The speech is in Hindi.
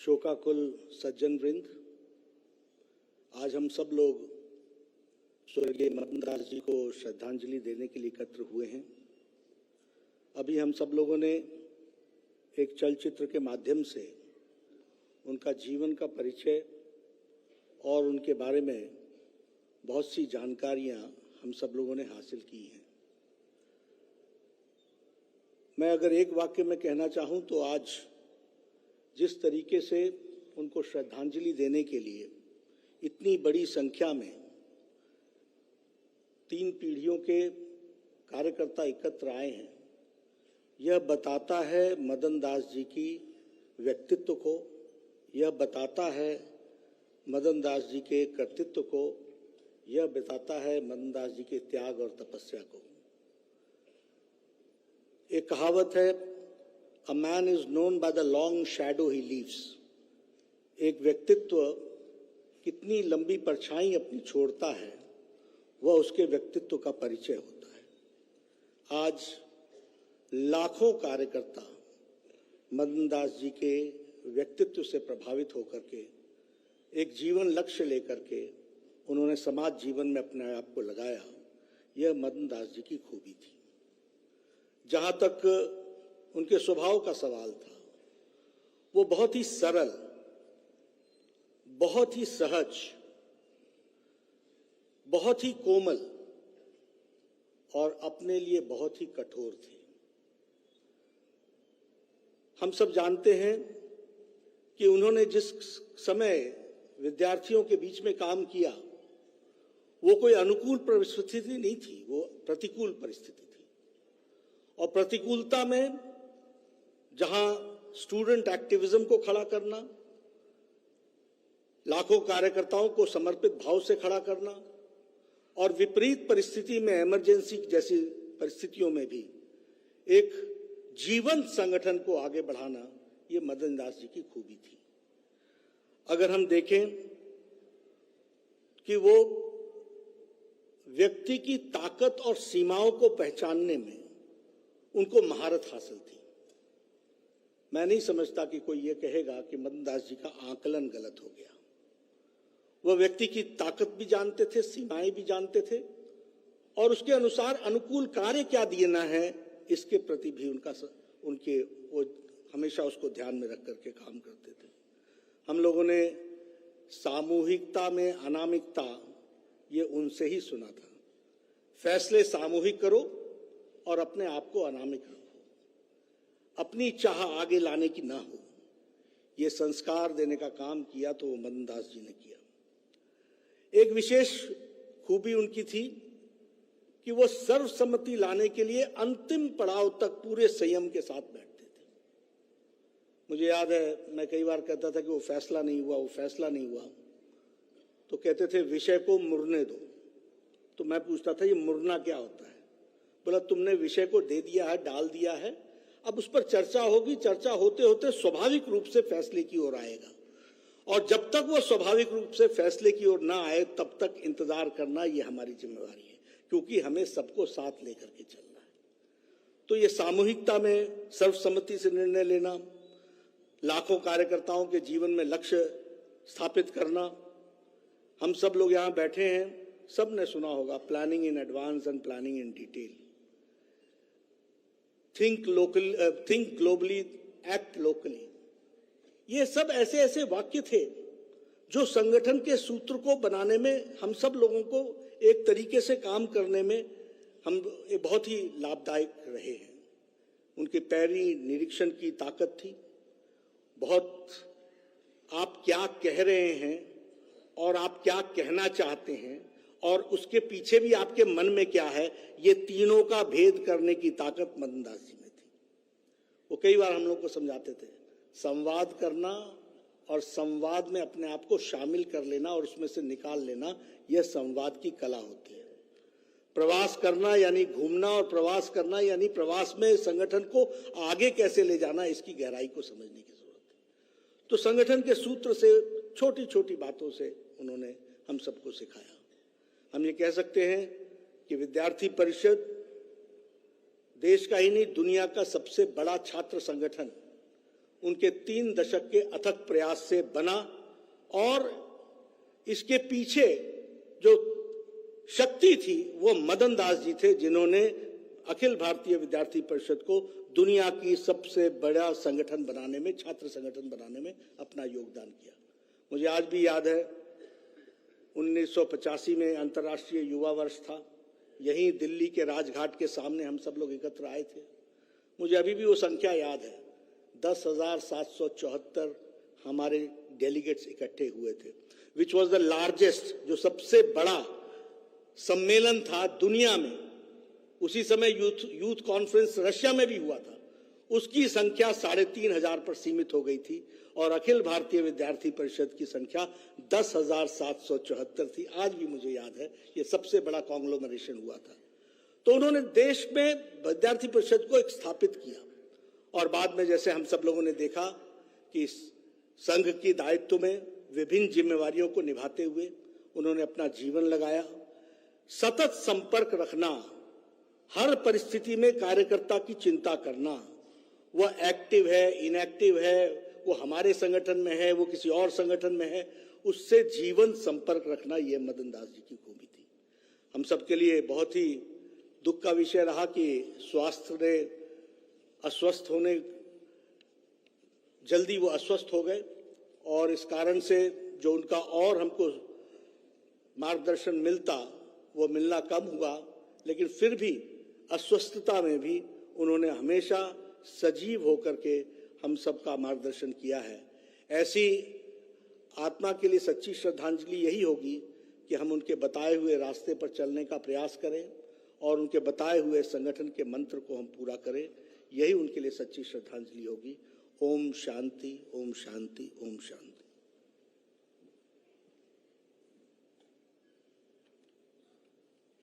शोकाकुल सज्जन वृंद, आज हम सब लोग स्वर्गीय मदन दास जी को श्रद्धांजलि देने के लिए एकत्र हुए हैं। अभी हम सब लोगों ने एक चलचित्र के माध्यम से उनका जीवन का परिचय और उनके बारे में बहुत सी जानकारियां हम सब लोगों ने हासिल की हैं। मैं अगर एक वाक्य में कहना चाहूं तो आज जिस तरीके से उनको श्रद्धांजलि देने के लिए इतनी बड़ी संख्या में 3 पीढ़ियों के कार्यकर्ता एकत्र आए हैं, यह बताता है मदन दास जी की व्यक्तित्व को, यह बताता है मदन दास जी के कर्तृत्व को, यह बताता है मदन दास जी के त्याग और तपस्या को। एक कहावत है, A man is known by the long shadow he leaves। एक व्यक्तित्व कितनी लंबी परछाई अपनी छोड़ता है, वह उसके व्यक्तित्व का परिचय होता है। आज लाखों कार्यकर्ता मदन दास जी के व्यक्तित्व से प्रभावित होकर के एक जीवन लक्ष्य लेकर के उन्होंने समाज जीवन में अपने आप को लगाया। यह मदन दास जी की खूबी थी। जहां तक उनके स्वभाव का सवाल था, वो बहुत ही सरल, बहुत ही सहज, बहुत ही कोमल और अपने लिए बहुत ही कठोर थे। हम सब जानते हैं कि उन्होंने जिस समय विद्यार्थियों के बीच में काम किया, वो कोई अनुकूल परिस्थिति नहीं थी, वो प्रतिकूल परिस्थिति थी। और प्रतिकूलता में जहां स्टूडेंट एक्टिविज्म को खड़ा करना, लाखों कार्यकर्ताओं को समर्पित भाव से खड़ा करना और विपरीत परिस्थिति में इमरजेंसी जैसी परिस्थितियों में भी एक जीवंत संगठन को आगे बढ़ाना, ये मदन दास जी की खूबी थी। अगर हम देखें कि वो व्यक्ति की ताकत और सीमाओं को पहचानने में उनको महारत हासिल थी। मैं नहीं समझता कि कोई ये कहेगा कि मदन दास जी का आकलन गलत हो गया। वह व्यक्ति की ताकत भी जानते थे, सीमाएं भी जानते थे और उसके अनुसार अनुकूल कार्य क्या देना है, इसके प्रति भी वो हमेशा उसको ध्यान में रख करके काम करते थे। हम लोगों ने सामूहिकता में अनामिकता ये उनसे ही सुना था। फैसले सामूहिक करो और अपने आप को अनामिक रखो, अपनी चाह आगे लाने की ना हो। ये संस्कार देने का काम किया तो वो मदन दास जी ने किया। एक विशेष खूबी उनकी थी कि वो सर्वसम्मति लाने के लिए अंतिम पड़ाव तक पूरे संयम के साथ बैठते थे। मुझे याद है, मैं कई बार कहता था कि वो फैसला नहीं हुआ, तो कहते थे विषय को मुड़ने दो। तो मैं पूछता था ये मुड़ना क्या होता है? बोला तुमने विषय को दे दिया है, डाल दिया है, अब उस पर चर्चा होगी, चर्चा होते होते स्वाभाविक रूप से फैसले की ओर आएगा और जब तक वो स्वाभाविक रूप से फैसले की ओर ना आए तब तक इंतजार करना ये हमारी जिम्मेवारी है, क्योंकि हमें सबको साथ लेकर के चलना है। तो ये सामूहिकता में सर्वसम्मति से निर्णय लेना, लाखों कार्यकर्ताओं के जीवन में लक्ष्य स्थापित करना। हम सब लोग यहाँ बैठे हैं, सब ने सुना होगा planning in advance and planning in detail. Think globally, act locally. ये सब ऐसे ऐसे वाक्य थे जो संगठन के सूत्र को बनाने में, हम सब लोगों को एक तरीके से काम करने में हम बहुत ही लाभदायक रहे हैं। उनके पैरी निरीक्षण की ताकत थी। बहुत आप क्या कह रहे हैं और आप क्या कहना चाहते हैं और उसके पीछे भी आपके मन में क्या है, ये तीनों का भेद करने की ताकत मदन दास जी में थी। वो कई बार हम लोग को समझाते थे, संवाद करना और संवाद में अपने आप को शामिल कर लेना और उसमें से निकाल लेना, यह संवाद की कला होती है। प्रवास करना यानी घूमना और प्रवास करना यानी प्रवास में संगठन को आगे कैसे ले जाना, इसकी गहराई को समझने की जरूरत है। तो संगठन के सूत्र से, छोटी छोटी बातों से उन्होंने हम सबको सिखाया। हम ये कह सकते हैं कि विद्यार्थी परिषद देश का ही नहीं दुनिया का सबसे बड़ा छात्र संगठन उनके 3 दशक के अथक प्रयास से बना और इसके पीछे जो शक्ति थी वो मदन दास जी थे, जिन्होंने अखिल भारतीय विद्यार्थी परिषद को दुनिया की सबसे बड़ा संगठन बनाने में, छात्र संगठन बनाने में अपना योगदान किया। मुझे आज भी याद है 1985 में अंतर्राष्ट्रीय युवा वर्ष था। यहीं दिल्ली के राजघाट के सामने हम सब लोग एकत्र आए थे। मुझे अभी भी वो संख्या याद है, 10,774 हमारे डेलीगेट्स इकट्ठे हुए थे, विच वॉज द लार्जेस्ट, जो सबसे बड़ा सम्मेलन था दुनिया में। उसी समय यूथ कॉन्फ्रेंस रशिया में भी हुआ था। उसकी संख्या 3,500 पर सीमित हो गई थी और अखिल भारतीय विद्यार्थी परिषद की संख्या 10,774 थी। आज भी मुझे याद है, ये सबसे बड़ा कॉन्ग्लोमरेशन हुआ था। तो उन्होंने देश में विद्यार्थी परिषद को एक स्थापित किया और बाद में जैसे हम सब लोगों ने देखा कि संघ की दायित्व में विभिन्न जिम्मेवारियों को निभाते हुए उन्होंने अपना जीवन लगाया। सतत संपर्क रखना, हर परिस्थिति में कार्यकर्ता की चिंता करना, वह एक्टिव है, इनएक्टिव है, वो हमारे संगठन में है, वो किसी और संगठन में है, उससे जीवन संपर्क रखना, यह मदन दास जी की खूबी थी। हम सबके लिए बहुत ही दुख का विषय रहा कि स्वास्थ्य ने अस्वस्थ होने, जल्दी वो अस्वस्थ हो गए और इस कारण से जो उनका और हमको मार्गदर्शन मिलता वो मिलना कम हुआ, लेकिन फिर भी अस्वस्थता में भी उन्होंने हमेशा सजीव होकर के हम सबका मार्गदर्शन किया है। ऐसी आत्मा के लिए सच्ची श्रद्धांजलि यही होगी कि हम उनके बताए हुए रास्ते पर चलने का प्रयास करें और उनके बताए हुए संगठन के मंत्र को हम पूरा करें। यही उनके लिए सच्ची श्रद्धांजलि होगी। ओम शांति, ओम शांति, ओम शांति।